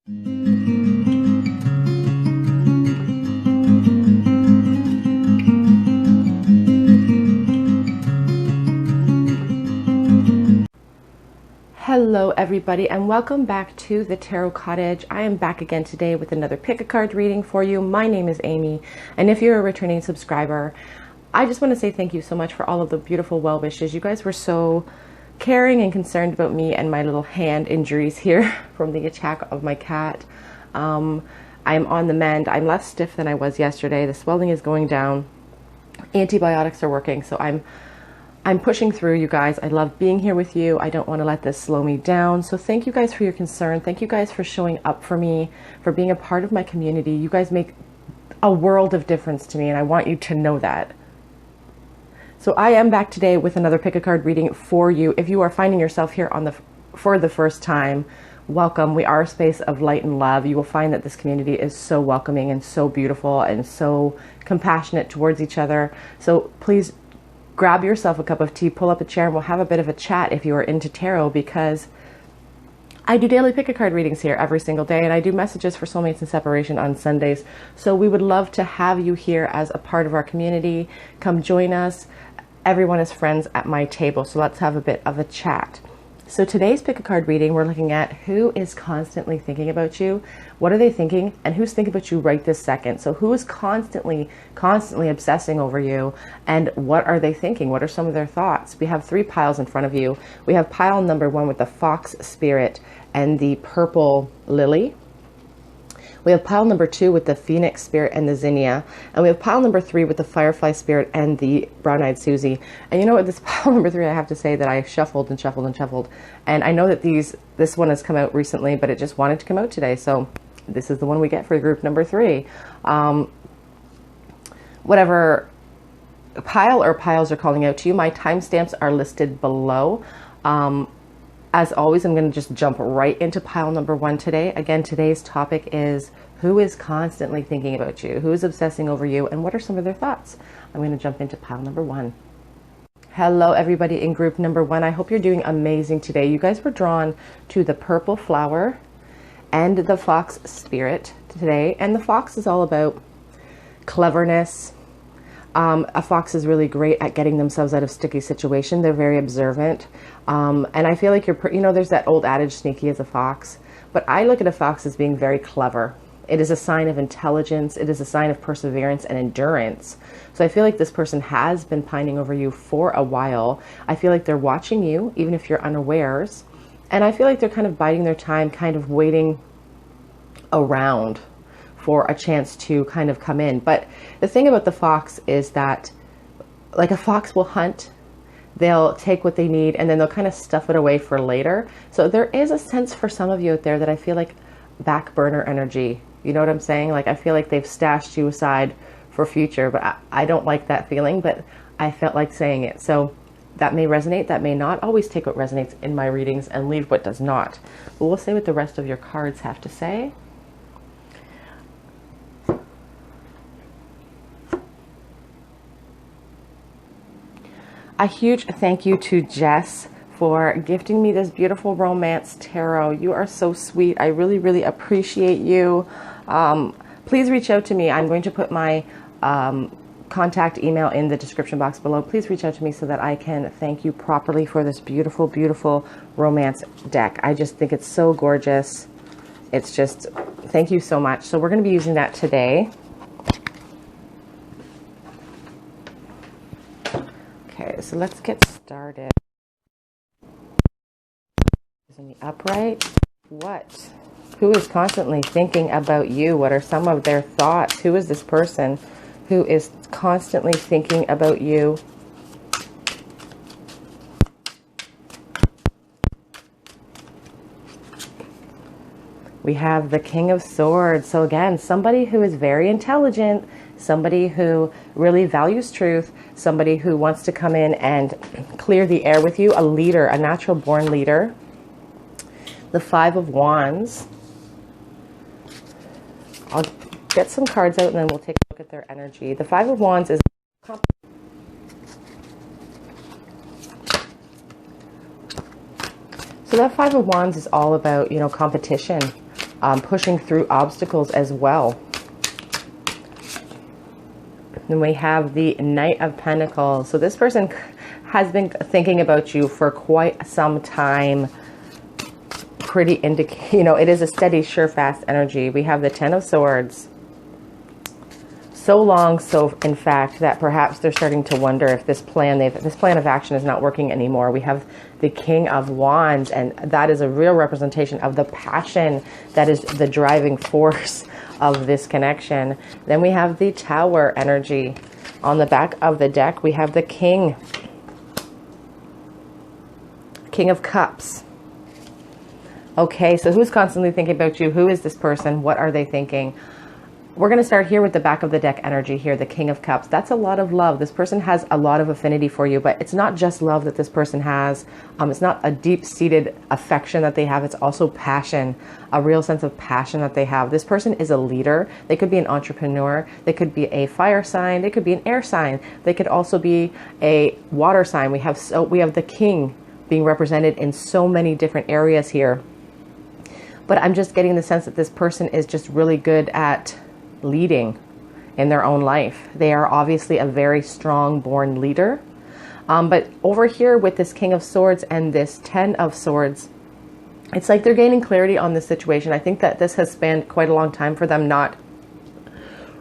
Hello everybody and welcome back to the Tarot Cottage. I am back again today with another pick a card reading for you. My name is Amy, and if you're a returning subscriber, I just want to say thank you so much for all of the beautiful well wishes. You guys were so caring and concerned about me and my little hand injuries here from the attack of my cat. I'm on the mend. I'm less stiff than I was yesterday. The swelling is going down. Antibiotics are working, so I'm pushing through, you guys. I love being here with you. I don't want to let this slow me down. So thank you guys for your concern. Thank you guys for showing up for me, for being a part of my community. You guys make a world of difference to me, and I want you to know that. So I am back today with another pick a card reading for you. If you are finding yourself here for the first time, welcome. We are a space of light and love. You will find that this community is so welcoming and so beautiful and so compassionate towards each other. So please grab yourself a cup of tea, pull up a chair, and we'll have a bit of a chat if you are into tarot, because I do daily pick a card readings here every single day, and I do messages for soulmates and separation on Sundays. So we would love to have you here as a part of our community. Come join us. Everyone is friends at my table, so let's have a bit of a chat. So today's pick a card reading, we're looking at who is constantly thinking about you, what are they thinking, and who's thinking about you right this second. So who is constantly obsessing over you, and what are they thinking? What are some of their thoughts? We have 3 piles in front of you. We have pile number 1 with the fox spirit and the purple lily. We have pile number 2 with the phoenix spirit and the zinnia. And we have pile number 3 with the firefly spirit and the brown-eyed Susie. And you know what, this pile number 3, I have to say that I shuffled and shuffled and shuffled. And I know that this one has come out recently, but it just wanted to come out today. So this is the one we get for group number 3. Whatever pile or piles are calling out to you, my timestamps are listed below. As always, I'm going to just jump right into pile number 1 today. Again, today's topic is who is constantly thinking about you, who is obsessing over you, and what are some of their thoughts? I'm going to jump into pile number 1. Hello, everybody in group number 1. I hope you're doing amazing today. You guys were drawn to the purple flower and the fox spirit today. And the fox is all about cleverness. A fox is really great at getting themselves out of sticky situation. They're very observant. And I feel like there's that old adage, sneaky as a fox. But I look at a fox as being very clever. It is a sign of intelligence. It is a sign of perseverance and endurance. So I feel like this person has been pining over you for a while. I feel like they're watching you, even if you're unawares. And I feel like they're kind of biding their time, kind of waiting around for a chance to kind of come in. But the thing about the fox is that, like, a fox will hunt, they'll take what they need, and then they'll kind of stuff it away for later. So there is a sense for some of you out there that I feel like back burner energy. You know what I'm saying? Like, I feel like they've stashed you aside for future, but I don't like that feeling, but I felt like saying it. So that may resonate, that may not. Always take what resonates in my readings and leave what does not. But we'll see what the rest of your cards have to say. A huge thank you to Jess for gifting me this beautiful romance tarot. You are so sweet. I really, really appreciate you. Please reach out to me. I'm going to put my contact email in the description box below. Please reach out to me so that I can thank you properly for this beautiful, beautiful romance deck. I just think it's so gorgeous. It's just, thank you so much. So we're going to be using that today. Okay, so let's get started. Is in the upright. What? Who is constantly thinking about you? What are some of their thoughts? Who is this person who is constantly thinking about you? We have the King of Swords. So again, somebody who is very intelligent, somebody who really values truth, somebody who wants to come in and clear the air with you, a leader, a natural born leader. The Five of Wands. I'll get some cards out and then we'll take a look at their energy. The Five of Wands is so that Five of Wands is all about, you know, competition. pushing through obstacles as well. Then we have the Knight of Pentacles. So this person has been thinking about you for quite some time. Pretty it is a steady, sure, fast energy. We have the Ten of Swords. So long, so in fact, that perhaps they're starting to wonder if this plan of action is not working anymore. We have the King of Wands, and that is a real representation of the passion that is the driving force of this connection. Then we have the Tower energy. On the back of the deck, we have the King of Cups. Okay, so who's constantly thinking about you? Who is this person? What are they thinking? We're going to start here with the back of the deck energy here, the King of Cups. That's a lot of love. This person has a lot of affinity for you, but it's not just love that this person has. It's not a deep-seated affection that they have. It's also passion, a real sense of passion that they have. This person is a leader. They could be an entrepreneur. They could be a fire sign. They could be an air sign. They could also be a water sign. We have the King being represented in so many different areas here. But I'm just getting the sense that this person is just really good at leading in their own life. They are obviously a very strong born leader. But over here with this King of Swords and this Ten of Swords, it's like they're gaining clarity on this situation. I think that this has spanned quite a long time for them not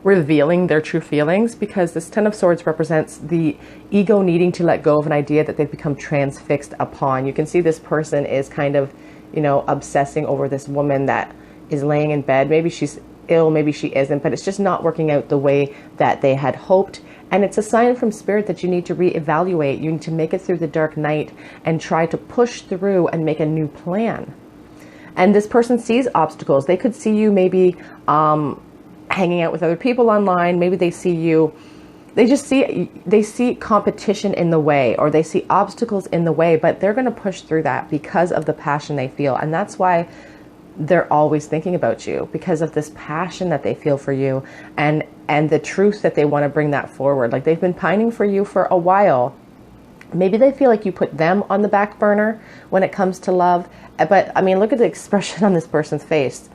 revealing their true feelings, because this Ten of Swords represents the ego needing to let go of an idea that they've become transfixed upon. You can see this person is kind of, obsessing over this woman that is laying in bed. Maybe she's ill, maybe she isn't, but it's just not working out the way that they had hoped. And it's a sign from Spirit that you need to reevaluate. You need to make it through the dark night and try to push through and make a new plan. And this person sees obstacles. They could see you maybe hanging out with other people online. Maybe they see you, they see competition in the way, or they see obstacles in the way, but they're going to push through that because of the passion they feel. And that's why they're always thinking about you, because of this passion that they feel for you and the truth that they want to bring that forward. Like, they've been pining for you for a while. Maybe they feel like you put them on the back burner when it comes to love. But I mean, look at the expression on this person's face.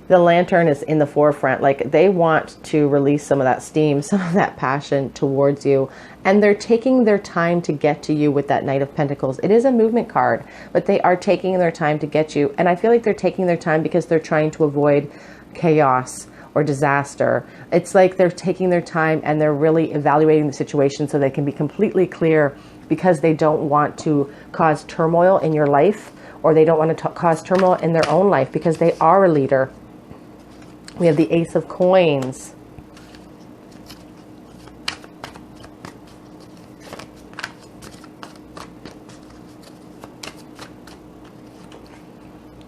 The Lantern is in the forefront. Like, they want to release some of that steam, some of that passion towards you. And they're taking their time to get to you with that Knight of Pentacles. It is a movement card, but they are taking their time to get you. And I feel like they're taking their time because they're trying to avoid chaos or disaster. It's like they're taking their time and they're really evaluating the situation so they can be completely clear, because they don't want to cause turmoil in your life, or they don't want to cause turmoil in their own life, because they are a leader. We have the Ace of Coins.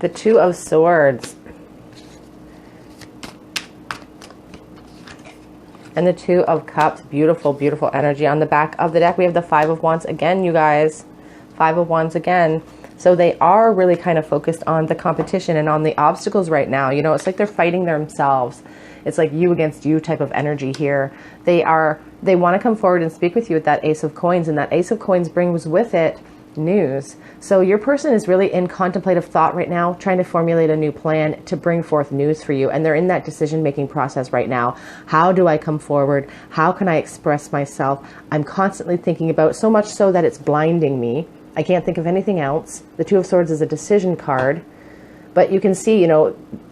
The Two of Swords. And the Two of Cups. Beautiful, beautiful energy. On the back of the deck, we have the Five of Wands again, you guys. Five of Wands again. So they are really kind of focused on the competition and on the obstacles right now. It's like they're fighting themselves. It's like you against you type of energy here. They want to come forward and speak with you with that Ace of Coins, and that Ace of Coins brings with it news. So your person is really in contemplative thought right now, trying to formulate a new plan to bring forth news for you. And they're in that decision-making process right now. How do I come forward? How can I express myself? I'm constantly thinking about, so much so that it's blinding me. I can't think of anything else. The Two of Swords is a decision card. But you can see,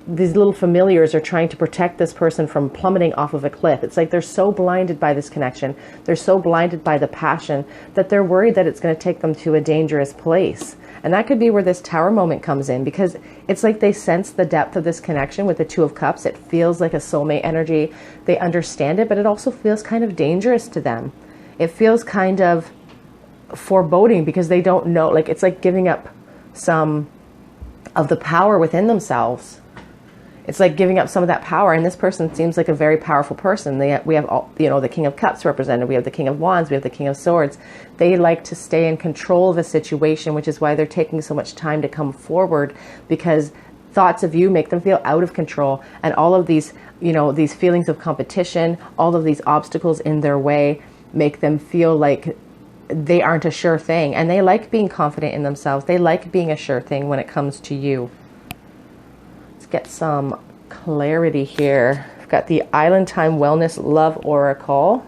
these little familiars are trying to protect this person from plummeting off of a cliff. It's like they're so blinded by this connection. They're so blinded by the passion that they're worried that it's going to take them to a dangerous place. And that could be where this Tower moment comes in, because it's like they sense the depth of this connection with the Two of Cups. It feels like a soulmate energy. They understand it, but it also feels kind of dangerous to them. It feels kind of foreboding, because they don't know, like, it's like giving up some of the power within themselves. It's like giving up some of that power. And this person seems like a very powerful person. We have all, the King of Cups represented. We have the King of Wands. We have the King of Swords. They like to stay in control of a situation, which is why they're taking so much time to come forward, because thoughts of you make them feel out of control. And all of these, these feelings of competition, all of these obstacles in their way make them feel like they aren't a sure thing. And they like being confident in themselves. They like being a sure thing when it comes to you. Let's get some clarity here. I've got the Island Time Wellness Love Oracle.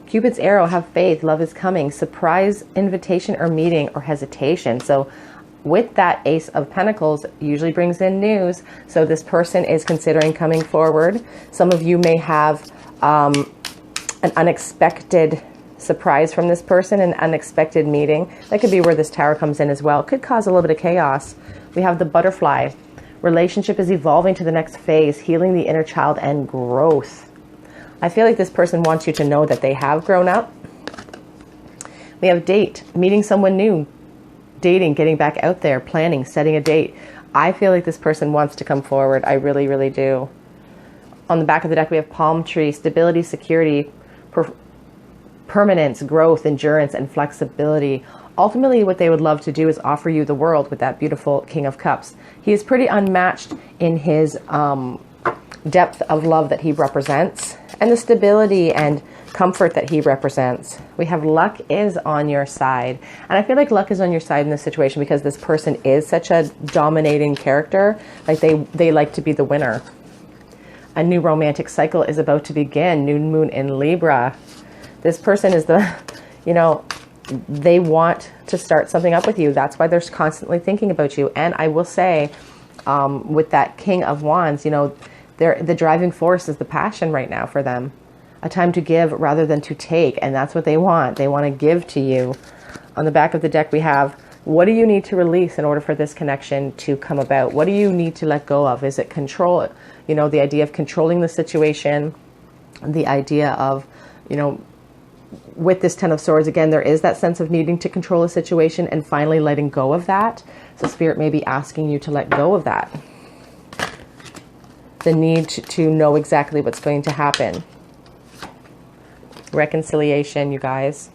Cupid's arrow, have faith, love is coming, surprise invitation or meeting or hesitation. So with that Ace of Pentacles usually brings in news. So this person is considering coming forward. Some of you may have an unexpected surprise from this person, an unexpected meeting. That could be where this tower comes in as well. It could cause a little bit of chaos. We have the butterfly. Relationship is evolving to the next phase, healing the inner child and growth. I feel like this person wants you to know that they have grown up. We have date, meeting someone new, dating, getting back out there, planning, setting a date. I feel like this person wants to come forward. I really, really do. On the back of the deck, we have palm tree, stability, security, permanence, growth, endurance, and flexibility. Ultimately, what they would love to do is offer you the world with that beautiful King of Cups. He is pretty unmatched in his depth of love that he represents and the stability and comfort that he represents. We have luck is on your side. And I feel like luck is on your side in this situation because this person is such a dominating character. Like they like to be the winner. A new romantic cycle is about to begin. New moon in Libra. This person is the, you know, they want to start something up with you. That's why they're constantly thinking about you. And I will say, with that King of Wands, you know, the driving force is the passion right now for them. A time to give rather than to take. And that's what they want. They want to give to you. On the back of the deck, we have, what do you need to release in order for this connection to come about? What do you need to let go of? Is it control? You know, the idea of controlling the situation, the idea of, you know, with this Ten of Swords, again, there is that sense of needing to control a situation and finally letting go of that. So Spirit may be asking you to let go of that. The need to know exactly what's going to happen. Reconciliation, you guys.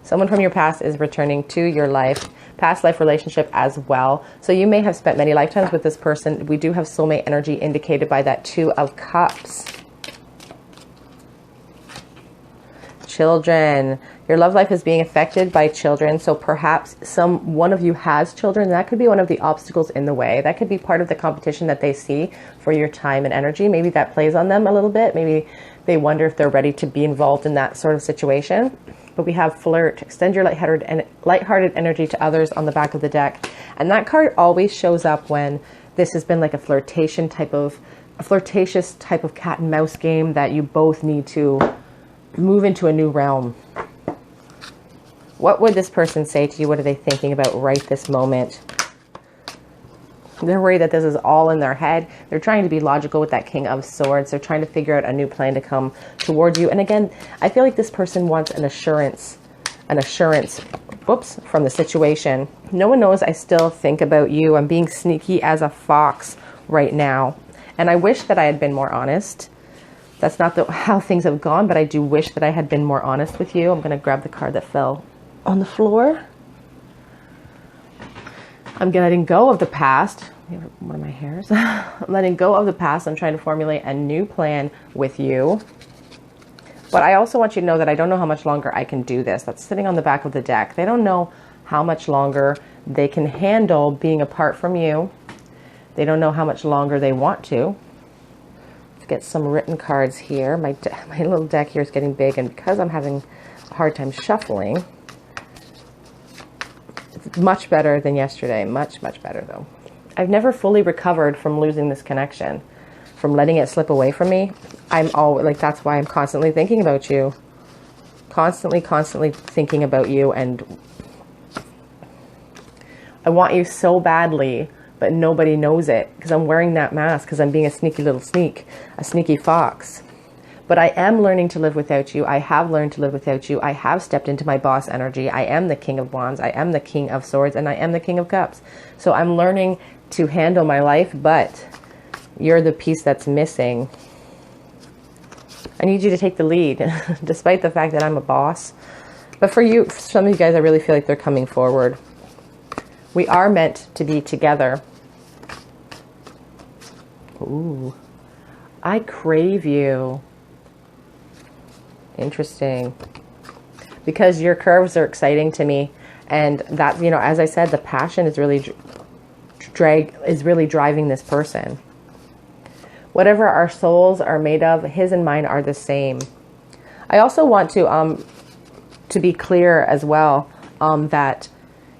Someone from your past is returning to your life. Past life relationship as well. So you may have spent many lifetimes with this person. We do have soulmate energy indicated by that Two of Cups. Children. Your love life is being affected by children. So perhaps one of you has children. That could be one of the obstacles in the way. That could be part of the competition that they see for your time and energy. Maybe that plays on them a little bit. Maybe they wonder if they're ready to be involved in that sort of situation. But we have flirt. Extend your lighthearted energy to others on the back of the deck. And that card always shows up when this has been like a flirtatious type of cat and mouse game that you both need to move into a new realm. What would this person say to you? What are they thinking about right this moment? They're worried that this is all in their head. They're trying to be logical with that King of Swords. They're trying to figure out a new plan to come towards you. And again, I feel like this person wants an assurance, whoops, from the situation. No one knows I still think about you. I'm being sneaky as a fox right now. And I wish that I had been more honest. That's not how things have gone, but I do wish that I had been more honest with you. I'm going to grab the card that fell on the floor. I'm letting go of the past. One of my hairs. I'm letting go of the past. I'm trying to formulate a new plan with you. But I also want you to know that I don't know how much longer I can do this. That's sitting on the back of the deck. They don't know how much longer they can handle being apart from you. They don't know how much longer they want to. Let's get some written cards here. My little deck here is getting big, and because I'm having a hard time shuffling, it's much better than yesterday. Much, much better though. I've never fully recovered from losing this connection, from letting it slip away from me. I'm always like, that's why I'm constantly thinking about you. Constantly thinking about you. And I want you so badly, but nobody knows it because I'm wearing that mask, because I'm being a sneaky little sneak, a sneaky fox. But I am learning to live without you. I have learned to live without you. I have stepped into my boss energy. I am the King of Wands. I am the King of Swords, and I am the King of Cups. So I'm learning to handle my life, but you're the piece that's missing. I need you to take the lead, despite the fact that I'm a boss. But for you, for some of you guys, I really feel like they're coming forward. We are meant to be together. Ooh, I crave you. Interesting. because your curves are exciting to me. And that, you know, as I said, the passion is really driving this person. Whatever our souls are made of, his and mine are the same. I also want to be clear as well, that,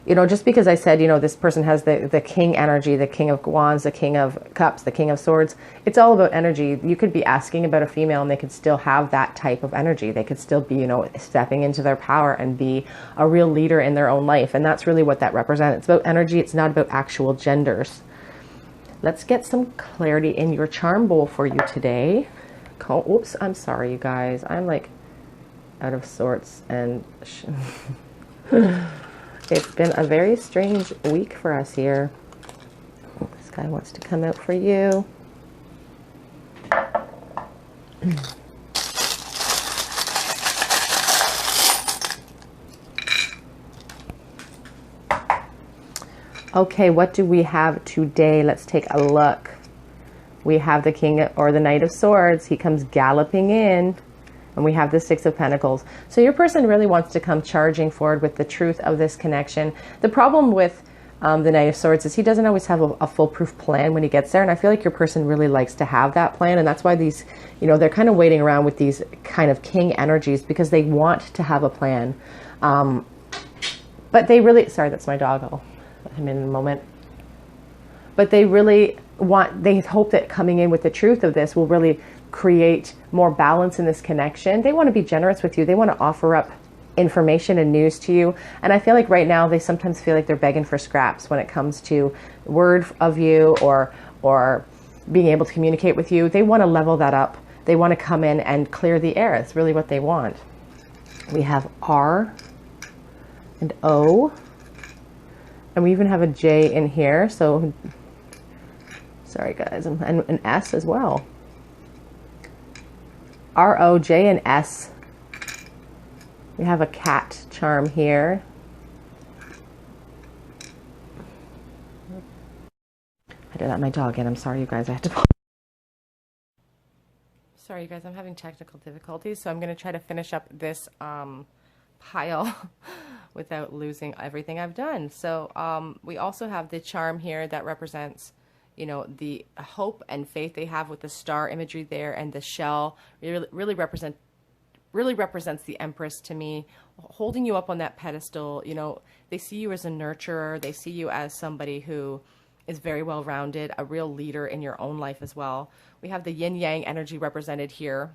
you know, just because I said, you know, this person has the king energy, the king of wands, the king of cups, the king of swords, it's all about energy. You could be asking about a female and they could still have that type of energy. They could still be, you know, stepping into their power and be a real leader in their own life. And that's really what that represents. It's about energy. It's not about actual genders. Let's get some clarity in your charm bowl for you today. Oops, I'm sorry, you guys. I'm like out of sorts, and it's been a very strange week for us here. This guy wants to come out for you. Okay, what do we have today? Let's take a look. We have the king or the knight of swords. He comes galloping in. And we have the Six of Pentacles. So your person really wants to come charging forward with the truth of this connection. The problem with the Knight of Swords is he doesn't always have a foolproof plan when he gets there. And I feel like your person really likes to have that plan. And that's why these, you know, they're kind of waiting around with these kind of king energies because they want to have a plan. But they really, sorry, that's my dog. I'll let him in a moment. But they really they hope that coming in with the truth of this will really create more balance in this connection. They want to be generous with you. They want to offer up information and news to you. And I feel like right now they sometimes feel like they're begging for scraps when it comes to word of you or being able to communicate with you. They want to level that up. They want to come in and clear the air. It's really what they want. We have R and O, and we even have a J in here. So sorry guys, and an S as well. R, O, J, and S. We have a cat charm here. I did let my dog in. I'm sorry, you guys. I had to. Sorry, you guys. I'm having technical difficulties, so I'm going to try to finish up this pile without losing everything I've done. So we also have the charm here that represents, you know, the hope and faith they have with the star imagery there, and the shell really represents the Empress to me, holding you up on that pedestal. You know, they see you as a nurturer. They see you as somebody who is very well-rounded, a real leader in your own life as well. We have the yin-yang energy represented here.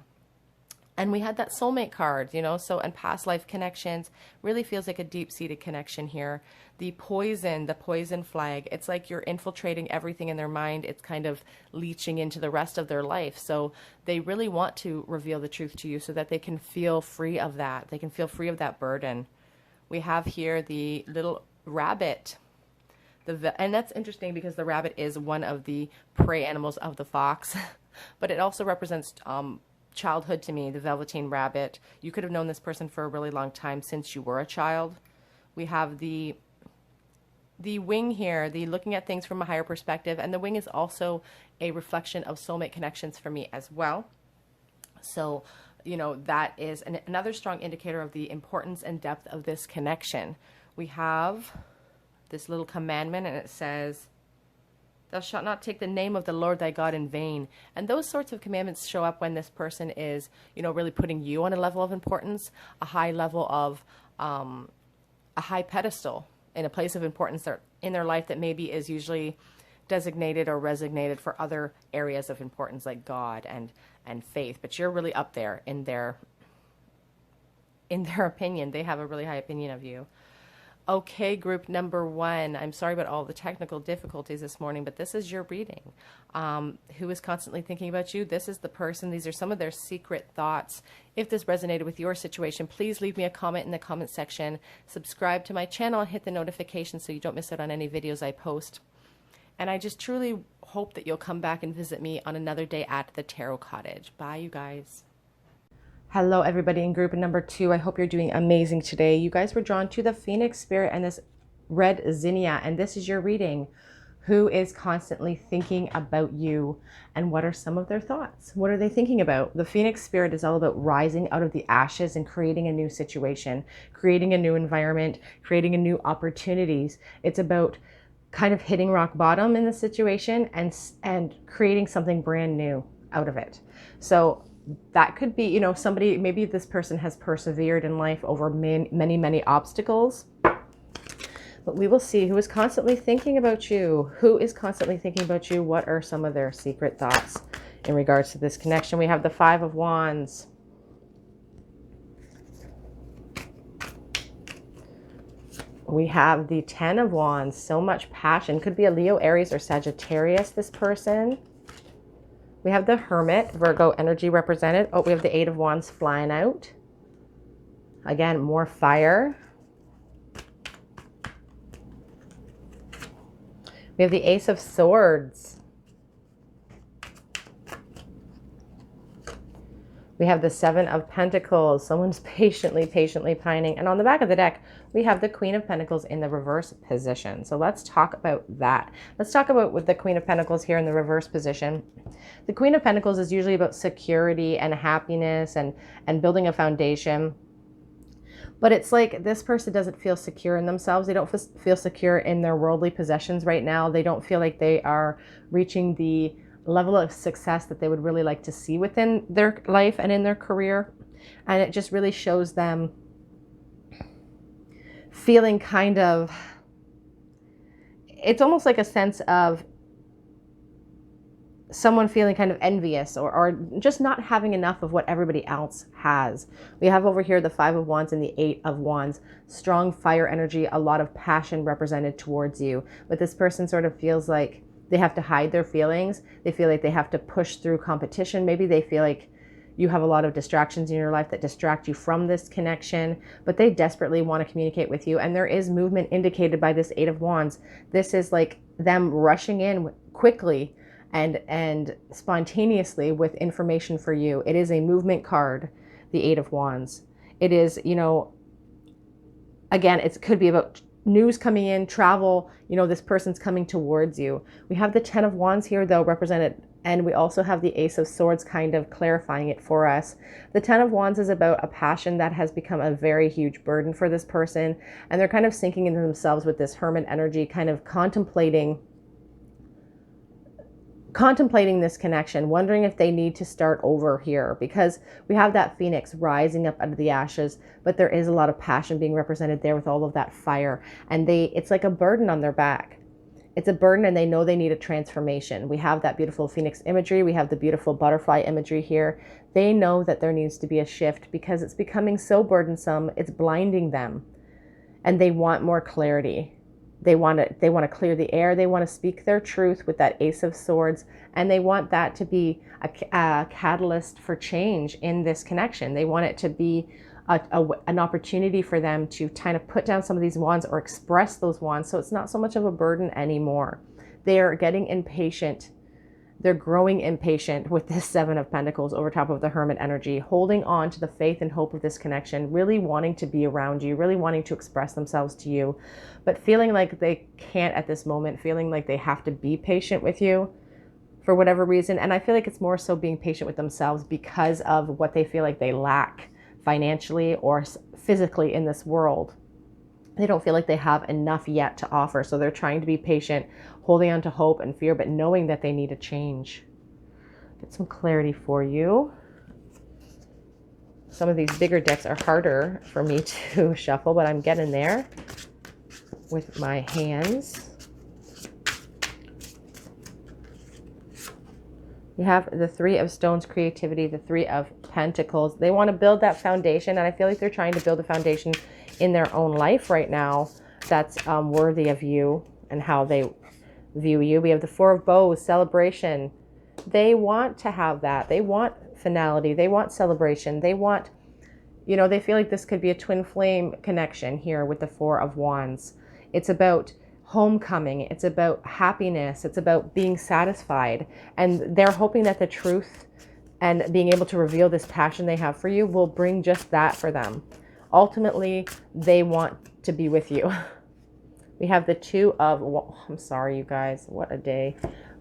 And we had that soulmate card, you know, so, and past life connections really feels like a deep-seated connection here. The poison flag, it's like you're infiltrating everything in their mind. It's kind of leaching into the rest of their life. So they really want to reveal the truth to you so that they can feel free of that. They can feel free of that burden. We have here the little rabbit. And that's interesting because the rabbit is one of the prey animals of the fox, but it also represents childhood to me, the velveteen rabbit. You could have known this person for a really long time since you were a child. We have the wing here, the looking at things from a higher perspective, and the wing is also a reflection of soulmate connections for me as well. So, you know, that is another strong indicator of the importance and depth of this connection. We have this little commandment, and it says, "Thou shalt not take the name of the Lord thy God in vain." And those sorts of commandments show up when this person is, you know, really putting you on a level of importance, a high level of, a high pedestal in a place of importance in their life that maybe is usually designated or resignated for other areas of importance like God and faith. But you're really up there in their opinion. They have a really high opinion of you. Okay, group number one. I'm sorry about all the technical difficulties this morning, but this is your reading. Who is constantly thinking about you? This is the person. These are some of their secret thoughts. If this resonated with your situation, please leave me a comment in the comment section. Subscribe to my channel and hit the notification so you don't miss out on any videos I post. And I just truly hope that you'll come back and visit me on another day at the Tarot Cottage. Bye, you guys. Hello, everybody in group number two. I hope you're doing amazing today. You guys were drawn to the Phoenix Spirit and this red zinnia, and this is your reading. Who is constantly thinking about you, and what are some of their thoughts? What are they thinking about? The Phoenix spirit is all about rising out of the ashes and creating a new situation, creating a new environment, creating a new opportunities. It's about kind of hitting rock bottom in the situation and creating something brand new out of it. So that could be, you know, somebody, maybe this person has persevered in life over many obstacles. But we will see who is constantly thinking about you. Who is constantly thinking about you? What are some of their secret thoughts in regards to this connection? We have the Five of Wands. We have the Ten of Wands. So much passion. Could be a Leo, Aries, or Sagittarius, this person. We have the Hermit, Virgo energy represented. Oh, we have the Eight of Wands flying out. Again, more fire. We have the Ace of Swords. We have the Seven of Pentacles. Someone's patiently pining. And on the back of the deck, we have the Queen of Pentacles in the reverse position. So let's talk about that. Let's talk about with the Queen of Pentacles here in the reverse position. The Queen of Pentacles is usually about security and happiness and building a foundation. But it's like this person doesn't feel secure in themselves. They don't feel secure in their worldly possessions right now. They don't feel like they are reaching the level of success that they would really like to see within their life and in their career. And it just really shows them feeling kind of, it's almost like a sense of someone feeling kind of envious or just not having enough of what everybody else has. We have over here the Five of Wands and the Eight of Wands. Strong fire energy, a lot of passion represented towards you. But this person sort of feels like they have to hide their feelings. They feel like they have to push through competition. Maybe they feel like you have a lot of distractions in your life that distract you from this connection, but they desperately want to communicate with you. And there is movement indicated by this Eight of Wands. This is like them rushing in quickly and spontaneously with information for you. It is a movement card, the Eight of Wands. It is, you know, again, it could be about news coming in, travel, you know, this person's coming towards you. We have the Ten of Wands here, though, represented, and we also have the Ace of Swords kind of clarifying it for us. The Ten of Wands is about a passion that has become a very huge burden for this person, and they're kind of sinking into themselves with this Hermit energy, kind of contemplating this connection, wondering if they need to start over here, because we have that Phoenix rising up out of the ashes, but there is a lot of passion being represented there with all of that fire, and it's like a burden on their back. It's a burden, and they know they need a transformation. We have that beautiful Phoenix imagery. We have the beautiful butterfly imagery here. They know that there needs to be a shift because it's becoming so burdensome. It's blinding them, and they want more clarity. They want to clear the air. They want to speak their truth with that Ace of Swords, and they want that to be a catalyst for change in this connection. They want it to be an opportunity for them to kind of put down some of these wands or express those wands, so it's not so much of a burden anymore. They're getting impatient. They're growing impatient with this Seven of Pentacles over top of the Hermit energy, holding on to the faith and hope of this connection, really wanting to be around you, really wanting to express themselves to you, but feeling like they can't at this moment, feeling like they have to be patient with you for whatever reason. And I feel like it's more so being patient with themselves because of what they feel like they lack financially or physically in this world. They don't feel like they have enough yet to offer. So they're trying to be patient, holding on to hope and fear, but knowing that they need a change. Get some clarity for you. Some of these bigger decks are harder for me to shuffle, but I'm getting there with my hands. You have the Three of Stones, creativity, the Three of Pentacles. They want to build that foundation, and I feel like they're trying to build a foundation in their own life right now that's worthy of you and how they view you. We have the Four of Bows, celebration. They want to have that. They want finality. They want celebration. They want, you know, they feel like this could be a twin flame connection here with the Four of Wands. It's about homecoming. It's about happiness. It's about being satisfied. And they're hoping that the truth and being able to reveal this passion they have for you will bring just that for them. Ultimately, they want to be with you. We have the Two of, I'm sorry, you guys, what a day.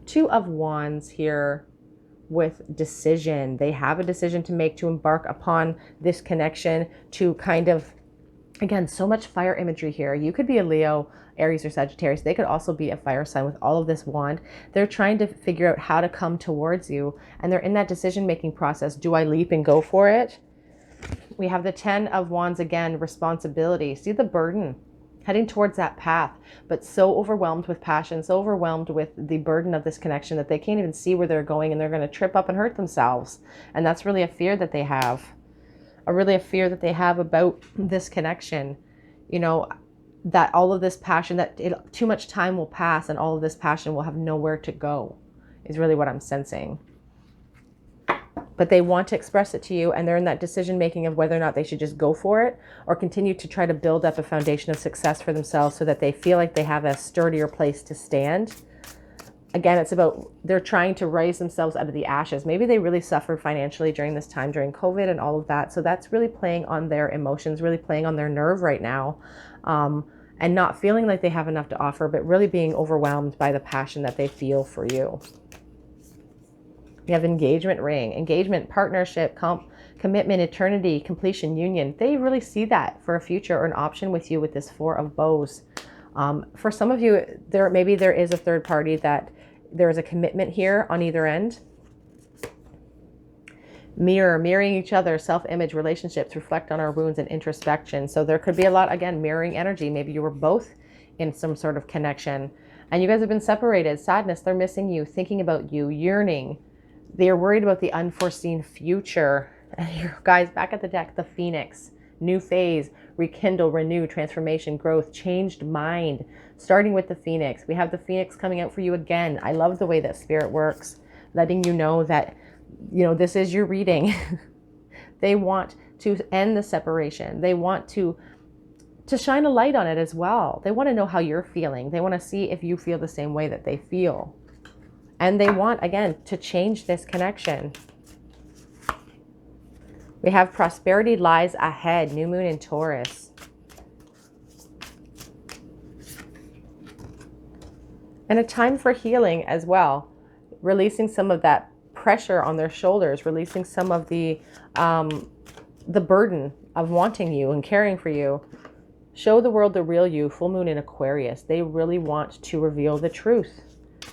Two of Wands here with decision. They have a decision to make, to embark upon this connection, to kind of, again, so much fire imagery here. You could be a Leo, Aries, or Sagittarius. They could also be a fire sign with all of this wand. They're trying to figure out how to come towards you, and they're in that decision-making process. Do I leap and go for it? We have the Ten of Wands again, responsibility. See the burden, heading towards that path, but so overwhelmed with passion, so overwhelmed with the burden of this connection that they can't even see where they're going, and they're going to trip up and hurt themselves. And that's really a fear that they have. A fear that they have about this connection, you know, that all of this passion, that too much time will pass and all of this passion will have nowhere to go, is really what I'm sensing. But they want to express it to you, and they're in that decision making of whether or not they should just go for it or continue to try to build up a foundation of success for themselves so that they feel like they have a sturdier place to stand. Again, it's about, they're trying to raise themselves out of the ashes. Maybe they really suffered financially during this time, during COVID and all of that. So that's really playing on their emotions, really playing on their nerve right now, and not feeling like they have enough to offer, but really being overwhelmed by the passion that they feel for you. We have engagement ring, engagement, partnership, commitment, eternity, completion, union. They really see that for a future or an option with you with this Four of Bows. For some of you, maybe there is a third party, that there is a commitment here on either end. Mirroring each other, self-image, relationships, reflect on our wounds, and introspection. So there could be a lot, again, mirroring energy. Maybe you were both in some sort of connection and you guys have been separated. Sadness, they're missing you, thinking about you, yearning. They're worried about the unforeseen future. And here, guys, back at the deck, the Phoenix. New phase, rekindle, renew, transformation, growth, changed mind. Starting with the Phoenix. We have the Phoenix coming out for you again. I love the way that Spirit works, letting you know that, you know, this is your reading. They want to end the separation. They want to shine a light on it as well. They want to know how you're feeling. They want to see if you feel the same way that they feel. And they want, again, to change this connection. We have prosperity lies ahead, new moon in Taurus. And a time for healing as well. Releasing some of that pressure on their shoulders, releasing some of the burden of wanting you and caring for you. Show the world the real you, full moon in Aquarius. They really want to reveal the truth.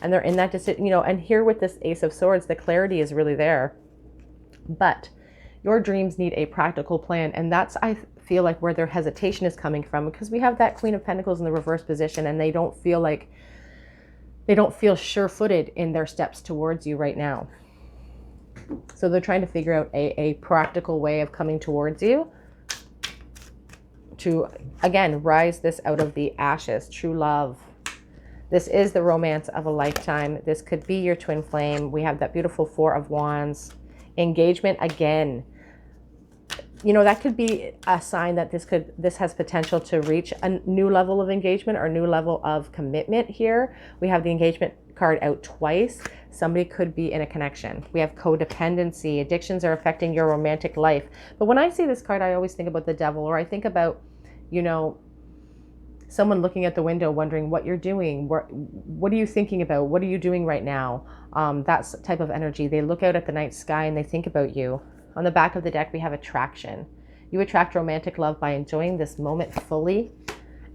And they're in that decision, you know, and here with this Ace of Swords, the clarity is really there. But your dreams need a practical plan. And that's, I feel like, where their hesitation is coming from, because we have that Queen of Pentacles in the reverse position, and they don't feel sure-footed in their steps towards you right now. So they're trying to figure out a practical way of coming towards you to, again, rise this out of the ashes. True love. This is the romance of a lifetime. This could be your twin flame. We have that beautiful Four of Wands. Engagement again. You know, that could be a sign that this has potential to reach a new level of engagement or a new level of commitment here. We have the engagement card out twice. Somebody could be in a connection. We have codependency. Addictions are affecting your romantic life. But when I see this card, I always think about the devil, or I think about, you know, someone looking at the window wondering what you're doing. What are you thinking about? What are you doing right now? That's type of energy. They look out at the night sky and they think about you. On the back of the deck, we have attraction. You attract romantic love by enjoying this moment fully.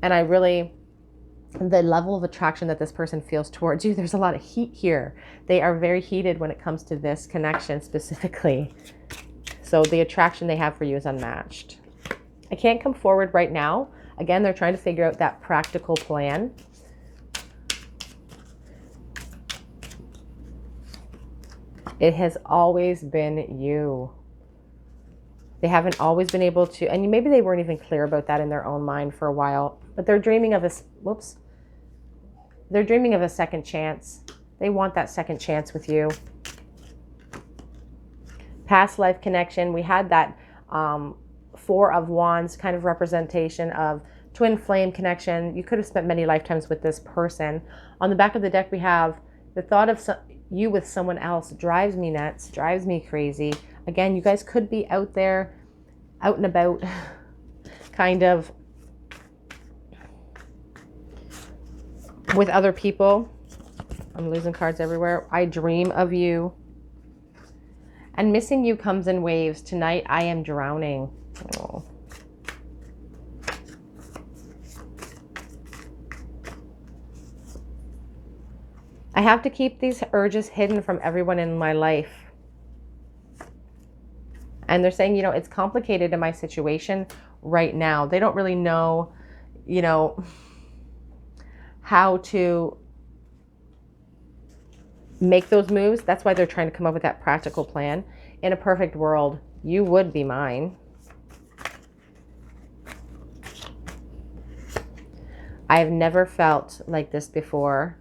And the level of attraction that this person feels towards you, there's a lot of heat here. They are very heated when it comes to this connection specifically. So the attraction they have for you is unmatched. I can't come forward right now. Again, they're trying to figure out that practical plan. It has always been you. They haven't always been able to, and maybe they weren't even clear about that in their own mind for a while, but they're dreaming of they're dreaming of a second chance. They want that second chance with you. Past life connection. We had that Four of Wands kind of representation of twin flame connection. You could have spent many lifetimes with this person. On the back of the deck, we have the thought of you with someone else drives me nuts, drives me crazy. Again, you guys could be out there, out and about, kind of with other people. I'm losing cards everywhere. I dream of you. And missing you comes in waves. Tonight I am drowning. Oh. I have to keep these urges hidden from everyone in my life. And they're saying, you know, it's complicated in my situation right now. They don't really know, you know, how to make those moves. That's why they're trying to come up with that practical plan. In a perfect world, you would be mine. I have never felt like this before.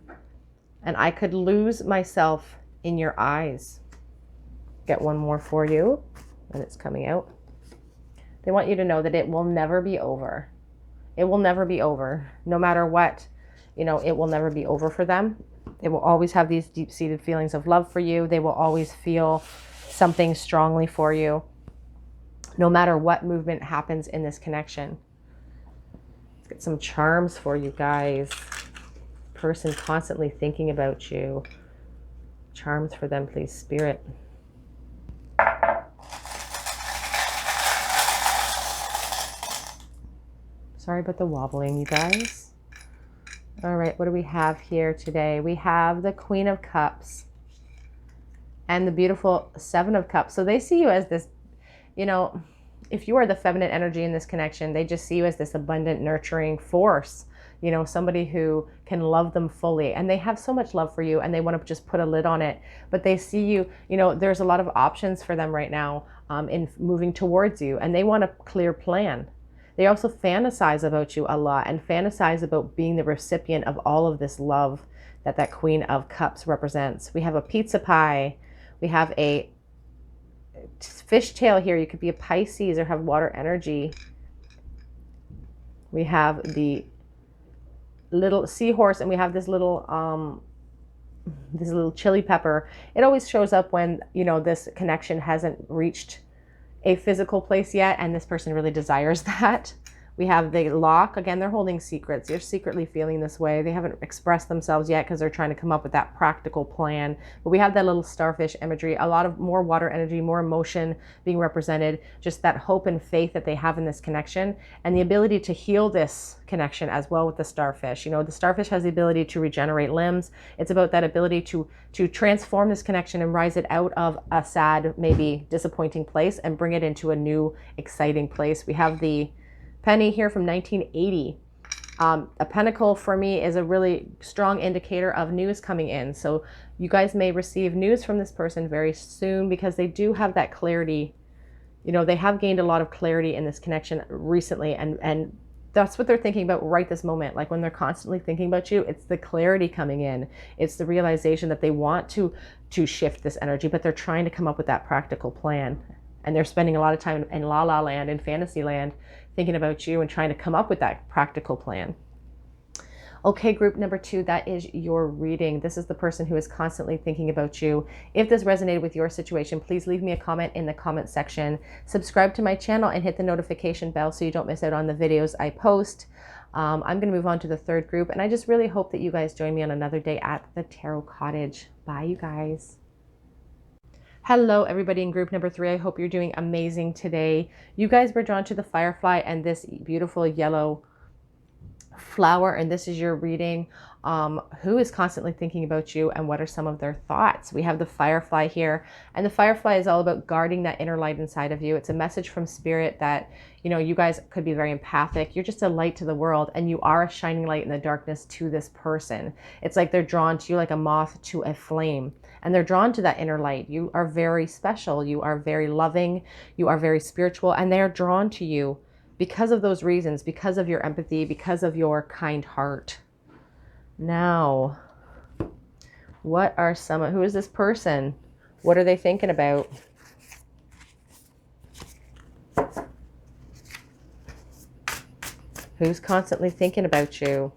And I could lose myself in your eyes. Get one more for you. And it's coming out. They want you to know that it will never be over. It will never be over. No matter what, you know, it will never be over for them. They will always have these deep-seated feelings of love for you. They will always feel something strongly for you. No matter what movement happens in this connection. Let's get some charms for you guys. Person constantly thinking about you. Charms for them, please, Spirit. Sorry about the wobbling, you guys. All right, what do we have here today? We have the Queen of Cups and the beautiful Seven of Cups. So they see you as this, you know, if you are the feminine energy in this connection, they just see you as this abundant, nurturing force. You know, somebody who can love them fully. And they have so much love for you and they want to just put a lid on it. But they see you, you know, there's a lot of options for them right now in moving towards you. And they want a clear plan. They also fantasize about you a lot and fantasize about being the recipient of all of this love that that Queen of Cups represents. We have a pizza pie. We have a fishtail here. You could be a Pisces or have water energy. We have the little seahorse and we have this little chili pepper. It always shows up when, you know, this connection hasn't reached a physical place yet and this person really desires that. We have the lock. Again, they're holding secrets. They're secretly feeling this way. They haven't expressed themselves yet because they're trying to come up with that practical plan. But we have that little starfish imagery, a lot of more water energy, more emotion being represented, just that hope and faith that they have in this connection and the ability to heal this connection as well with the starfish. You know, the starfish has the ability to regenerate limbs. It's about that ability to transform this connection and rise it out of a sad, maybe disappointing place and bring it into a new, exciting place. We have the penny here from 1980. A pentacle for me is a really strong indicator of news coming in. So you guys may receive news from this person very soon because they do have that clarity. You know, they have gained a lot of clarity in this connection recently and that's what they're thinking about right this moment. Like when they're constantly thinking about you, it's the clarity coming in. It's the realization that they want to shift this energy, but they're trying to come up with that practical plan. And they're spending a lot of time in la la land, in fantasy land, thinking about you and trying to come up with that practical plan. Okay, group number 2, that is your reading. This is the person who is constantly thinking about you. If this resonated with your situation, please leave me a comment in the comment section. Subscribe to my channel and hit the notification bell so you don't miss out on the videos I post. I'm going to move on to the 3rd group, and I just really hope that you guys join me on another day at the Tarot Cottage. Bye, you guys. Hello, everybody in group number 3. I hope you're doing amazing today. You guys were drawn to the firefly and this beautiful yellow flower, and this is your reading. Who is constantly thinking about you and what are some of their thoughts? We have the firefly here, and the firefly is all about guarding that inner light inside of you. It's a message from spirit that, you know, you guys could be very empathic. You're just a light to the world and you are a shining light in the darkness to this person. It's like they're drawn to you like a moth to a flame. And they're drawn to that inner light. You are very special. You are very loving. You are very spiritual. And they are drawn to you because of those reasons, because of your empathy, because of your kind heart. Now, who is this person? What are they thinking about? Who's constantly thinking about you?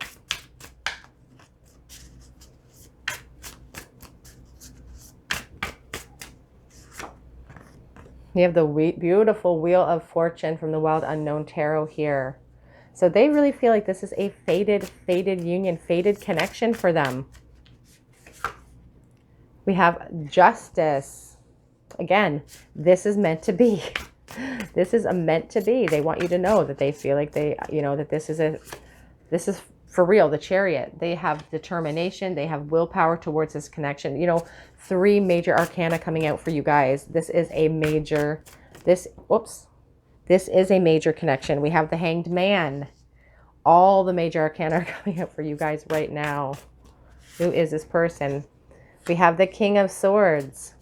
We have the beautiful Wheel of Fortune from the Wild Unknown Tarot here. So they really feel like this is a fated union, fated connection for them. We have Justice. Again, this is meant to be. This is a meant to be. They want you to know that they feel like they, you know, that this is for real. The Chariot, they have determination, they have willpower towards this connection. You know, 3 major arcana coming out for you guys. This is a major, this is a major connection. We have the Hanged Man. All the major arcana are coming out for you guys right now. Who is this person? We have the King of Swords.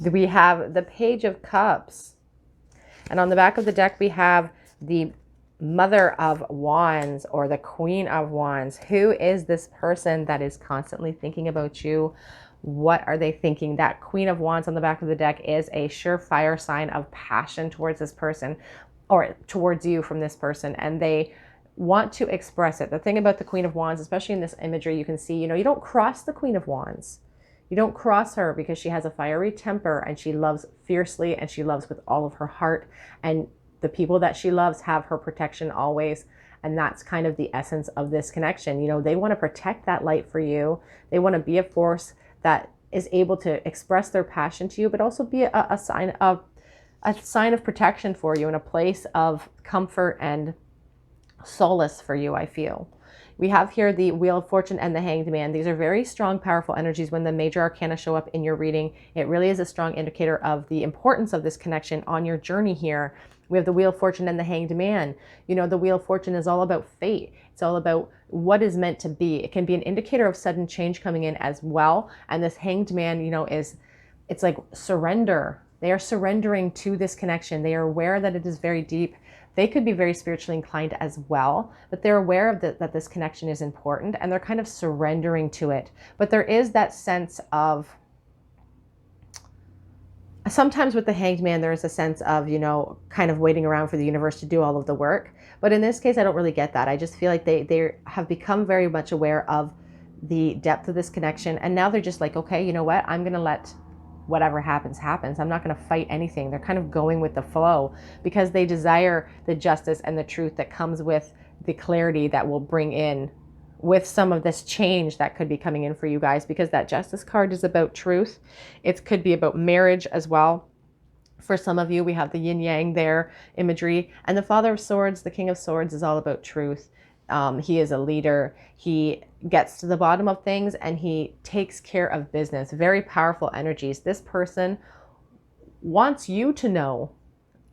We have the Page of Cups. And on the back of the deck, we have the Mother of Wands, or the Queen of Wands. Who is this person that is constantly thinking about you? What are they thinking? That Queen of Wands on the back of the deck is a surefire sign of passion towards this person, or towards you from this person. And they want to express it. The thing about the Queen of Wands, especially in this imagery, you can see, you know, you don't cross the Queen of Wands. You don't cross her because she has a fiery temper and she loves fiercely and she loves with all of her heart. And the people that she loves have her protection always. And that's kind of the essence of this connection. You know, they want to protect that light for you. They want to be a force that is able to express their passion to you, but also be a sign of protection for you, and a place of comfort and solace for you, I feel. We have here the Wheel of Fortune and the Hanged Man. These are very strong, powerful energies. When the major arcana show up in your reading, it really is a strong indicator of the importance of this connection on your journey here. We have the Wheel of Fortune and the Hanged Man. You know, the Wheel of Fortune is all about fate. It's all about what is meant to be. It can be an indicator of sudden change coming in as well. And this Hanged Man, you know, it's like surrender. They are surrendering to this connection. They are aware that it is very deep. They could be very spiritually inclined as well, but they're aware of that this connection is important, and they're kind of surrendering to it. But there is that sense of, sometimes with the Hanged Man, there is a sense of, you know, kind of waiting around for the universe to do all of the work. But in this case, I don't really get that. I just feel like they have become very much aware of the depth of this connection. And now they're just like, okay, you know what? I'm going to let whatever happens, happens. I'm not going to fight anything. They're kind of going with the flow because they desire the justice and the truth that comes with the clarity that will bring in with some of this change that could be coming in for you guys, because that Justice card is about truth. It could be about marriage as well. For some of you, we have the yin yang there imagery, and the Father of Swords, the King of Swords, is all about truth. He is a leader. He gets to the bottom of things and he takes care of business. Very powerful energies. This person wants you to know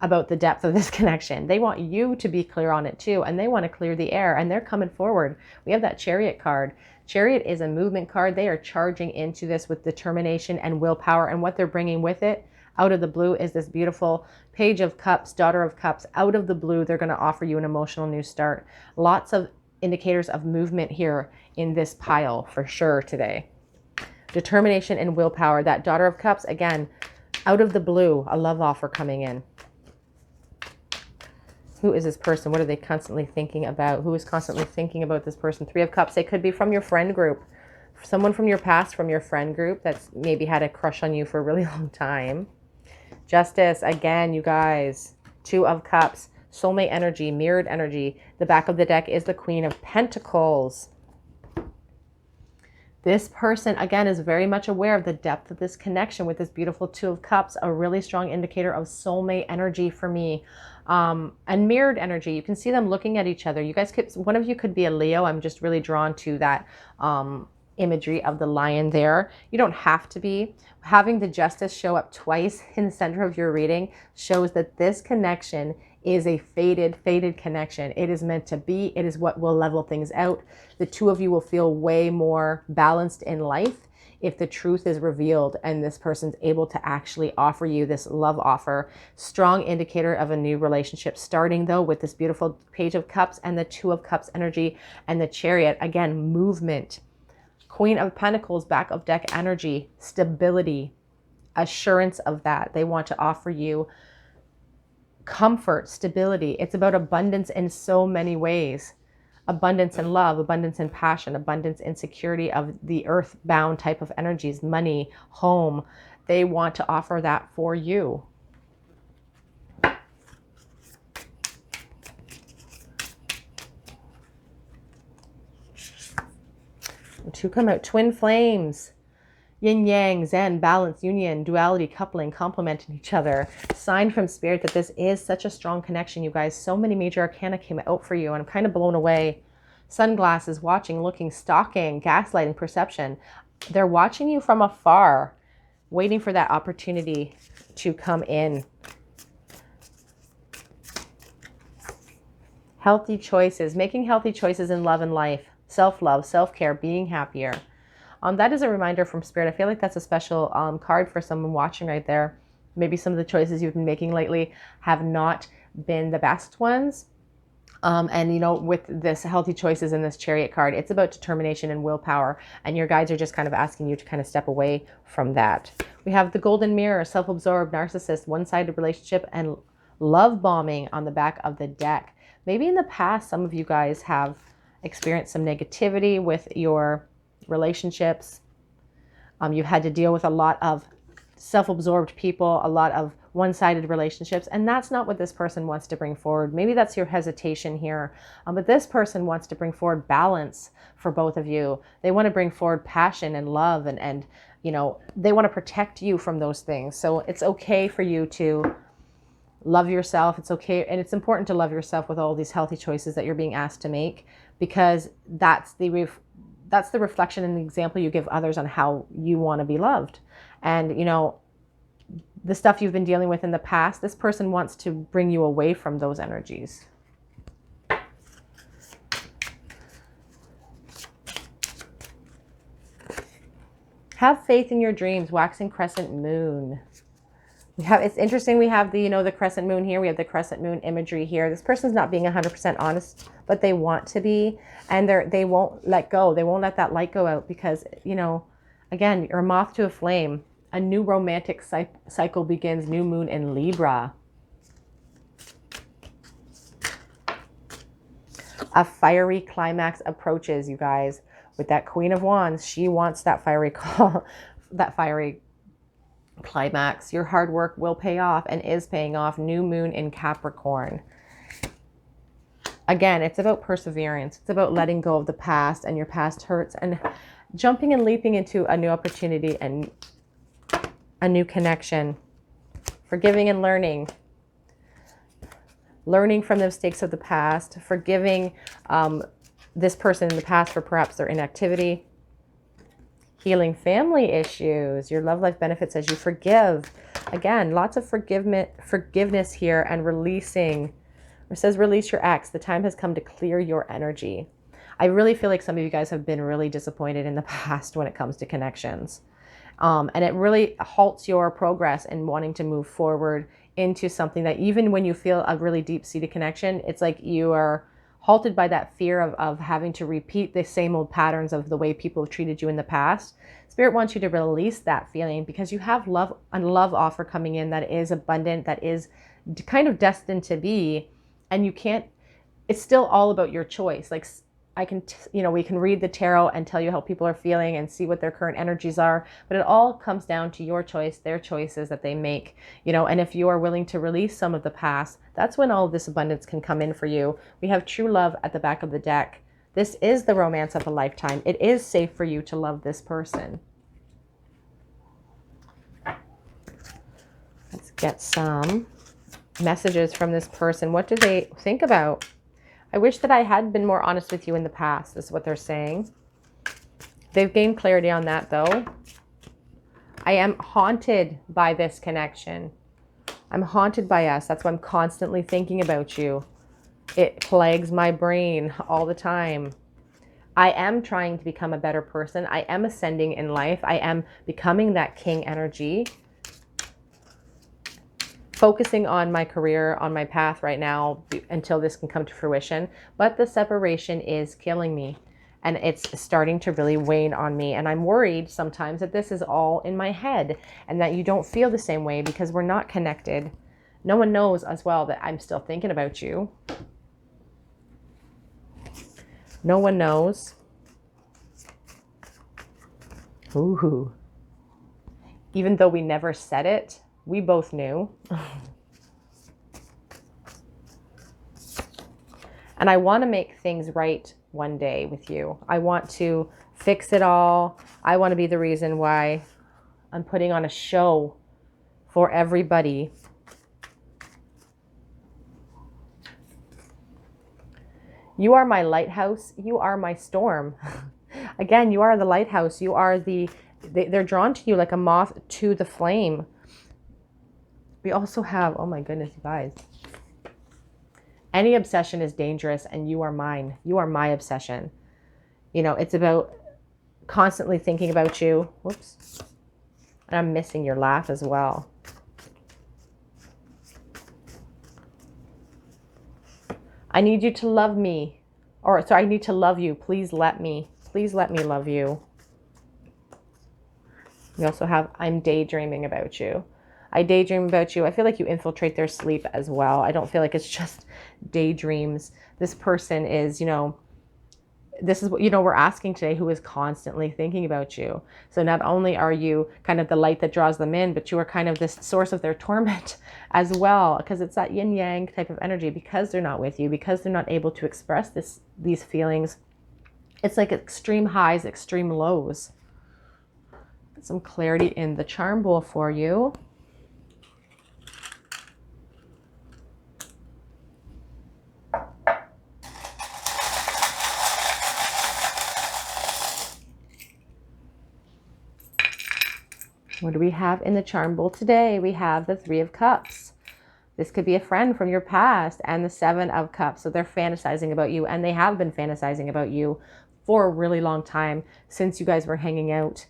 about the depth of this connection. They want you to be clear on it too, and they want to clear the air, and they're coming forward. We have that Chariot card. Chariot is a movement card. They are charging into this with determination and willpower, and what they're bringing with it out of the blue is this beautiful Page of Cups, Daughter of Cups. Out of the blue, they're going to offer you an emotional new start. Lots of indicators of movement here in this pile for sure today. Determination and willpower. That Daughter of Cups, again, out of the blue, a love offer coming in. Who is this person? What are they constantly thinking about? Who is constantly thinking about this person? 3 of Cups. They could be from your friend group. Someone from your past, from your friend group that's maybe had a crush on you for a really long time. Justice, again, you guys. 2 of Cups. Soulmate energy, mirrored energy. The back of the deck is the Queen of Pentacles. This person, again, is very much aware of the depth of this connection with this beautiful 2 of Cups, a really strong indicator of soulmate energy for me. And mirrored energy. You can see them looking at each other. You guys could, one of you could be a Leo. I'm just really drawn to that imagery of the lion there. You don't have to be. Having the Justice show up twice in the center of your reading shows that this connection is a fated connection. It is meant to be. It is what will level things out. The 2 of you will feel way more balanced in life if the truth is revealed and this person's able to actually offer you this love offer. Strong indicator of a new relationship starting, though, with this beautiful Page of Cups and the 2 of Cups energy and the Chariot. Again, movement. Queen of Pentacles, back of deck energy, stability, assurance of that. They want to offer you comfort, stability. It's about abundance in so many ways. Abundance in love, abundance in passion, abundance in security of the earthbound type of energies, money, home. They want to offer that for you. Two come out. Twin flames. Yin yang, zen, balance, union, duality, coupling, complementing each other. Sign from spirit that this is such a strong connection, you guys. So many major arcana came out for you, and I'm kind of blown away. Sunglasses, watching, looking, stalking, gaslighting, perception. They're watching you from afar, waiting for that opportunity to come in. Healthy choices, making healthy choices in love and life. Self-love, self-care, being happier. That is a reminder from Spirit. I feel like that's a special card for someone watching right there. Maybe some of the choices you've been making lately have not been the best ones. And, you know, with this healthy choices in this Chariot card, it's about determination and willpower. And your guides are just kind of asking you to kind of step away from that. We have the Golden Mirror, self-absorbed, narcissist, one-sided relationship, and love bombing on the back of the deck. Maybe in the past, some of you guys have experienced some negativity with your relationships. You've had to deal with a lot of self-absorbed people, a lot of one-sided relationships, and that's not what this person wants to bring forward. Maybe that's your hesitation here, but this person wants to bring forward balance for both of you. They want to bring forward passion and love, and you know, they want to protect you from those things. So it's okay for you to love yourself. It's okay, and it's important to love yourself with all these healthy choices that you're being asked to make, because that's the reflection and the example you give others on how you want to be loved. And, you know, the stuff you've been dealing with in the past, this person wants to bring you away from those energies. Have faith in your dreams, waxing crescent moon. It's interesting, we have the, you know, the crescent moon here. We have the crescent moon imagery here. This person's not being 100% honest, but they want to be, and they won't let go. They won't let that light go out because, you know, again, you're a moth to a flame. A new romantic cycle begins, new moon in Libra. A fiery climax approaches, you guys. With that Queen of Wands, she wants that fiery call, that fiery climax. Your hard work will pay off and is paying off. New moon in Capricorn. Again, it's about perseverance. It's about letting go of the past and your past hurts and jumping and leaping into a new opportunity and a new connection. Forgiving and learning. Learning from the mistakes of the past. Forgiving this person in the past for perhaps their inactivity. Healing family issues. Your love life benefits as you forgive. Again, lots of forgiveness here and releasing. It says release your ex. The time has come to clear your energy. I really feel like some of you guys have been really disappointed in the past when it comes to connections. And it really halts your progress in wanting to move forward into something that even when you feel a really deep-seated connection, it's like you are halted by that fear of having to repeat the same old patterns of the way people have treated you in the past. Spirit wants you to release that feeling because you have a love offer coming in that is abundant, that is kind of destined to be, and you can't, it's still all about your choice. Like we can read the tarot and tell you how people are feeling and see what their current energies are, but it all comes down to your choice, their choices that they make, you know, and if you are willing to release some of the past, that's when all of this abundance can come in for you. We have true love at the back of the deck. This is the romance of a lifetime. It is safe for you to love this person. Let's get some messages from this person. What do they think about? I wish that I had been more honest with you in the past, is what they're saying. They've gained clarity on that, though. I am haunted by this connection. I'm haunted by us. That's why I'm constantly thinking about you. It plagues my brain all the time. I am trying to become a better person. I am ascending in life. I am becoming that king energy. Focusing on my career, on my path right now until this can come to fruition. But the separation is killing me and it's starting to really wane on me. And I'm worried sometimes that this is all in my head and that you don't feel the same way because we're not connected. No one knows as well that I'm still thinking about you. No one knows. Ooh. Even though we never said it, we both knew. And I want to make things right one day with you. I want to fix it all. I want to be the reason why I'm putting on a show for everybody. You are my lighthouse. You are my storm. Again, you are the lighthouse. You are they're drawn to you like a moth to the flame. We also have, oh my goodness, you guys. Any obsession is dangerous, and you are mine. You are my obsession. You know, it's about constantly thinking about you. Whoops. And I'm missing your laugh as well. I need you to love me. Or, sorry, I need to love you. Please let me. Please let me love you. We also have, I'm daydreaming about you. I daydream about you. I feel like you infiltrate their sleep as well. I don't feel like it's just daydreams. This person is, you know, this is what, you know, we're asking today, who is constantly thinking about you. So not only are you kind of the light that draws them in, but you are kind of this source of their torment as well, because it's that yin yang type of energy. Because they're not with you, because they're not able to express these feelings, it's like extreme highs, extreme lows. Some clarity in the charm bowl for you. What do we have in the charm bowl today? We have the Three of Cups. This could be a friend from your past, and the Seven of Cups. So they're fantasizing about you, and they have been fantasizing about you for a really long time, since you guys were hanging out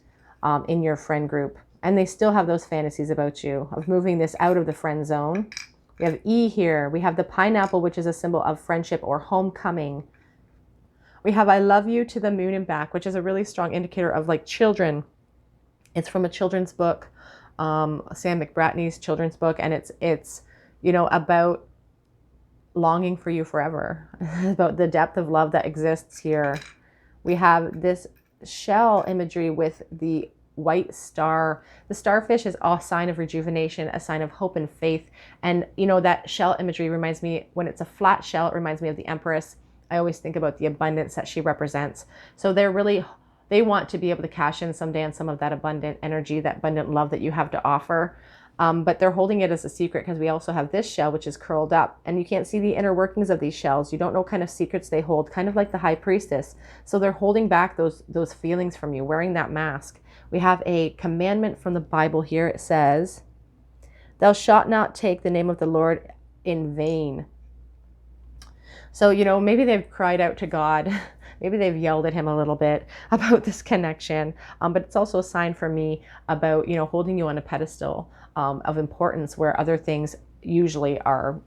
in your friend group. And they still have those fantasies about you, of moving this out of the friend zone. We have E here. We have the pineapple, which is a symbol of friendship or homecoming. We have I love you to the moon and back, which is a really strong indicator of like children. It's from a children's book, Sam McBratney's children's book, and it's you know, about longing for you forever, about the depth of love that exists here. We have this shell imagery with the white star. The starfish is a sign of rejuvenation, a sign of hope and faith. And you know, that shell imagery reminds me, when it's a flat shell, it reminds me of the Empress. I always think about the abundance that she represents. So they want to be able to cash in someday on some of that abundant energy, that abundant love that you have to offer. But they're holding it as a secret, because we also have this shell, which is curled up, and you can't see the inner workings of these shells. You don't know what kind of secrets they hold, kind of like the High Priestess. So they're holding back those feelings from you, wearing that mask. We have a commandment from the Bible here. It says, "Thou shalt not take the name of the Lord in vain." So, you know, maybe they've cried out to God. Maybe they've yelled at him a little bit about this connection. But it's also a sign for me about, you know, holding you on a pedestal of importance, where other things usually are,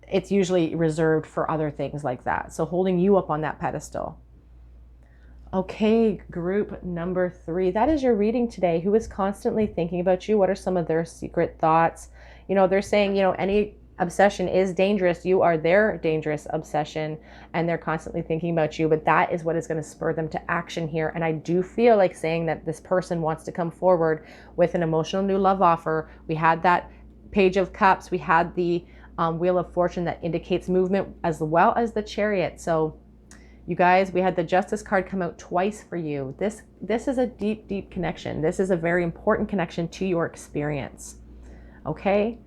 it's usually reserved for other things like that. So holding you up on that pedestal. Okay, group number 3. That is your reading today. Who is constantly thinking about you? What are some of their secret thoughts? You know, they're saying, you know, any obsession is dangerous. You are their dangerous obsession, and they're constantly thinking about you, but that is what is going to spur them to action here. And I do feel like saying that this person wants to come forward with an emotional new love offer. We had that Page of Cups. We had the Wheel of Fortune that indicates movement, as well as the Chariot. So you guys, we had the Justice card come out twice for you. This is a deep, deep connection. This is a very important connection to your experience. Okay?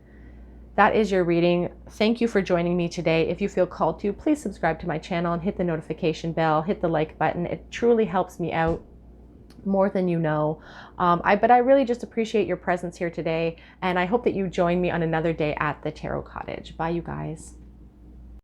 That is your reading. Thank you for joining me today. If you feel called to, please subscribe to my channel and hit the notification bell, hit the like button. It truly helps me out more than you know. But I really just appreciate your presence here today, and I hope that you join me on another day at the Tarot Cottage. Bye, you guys.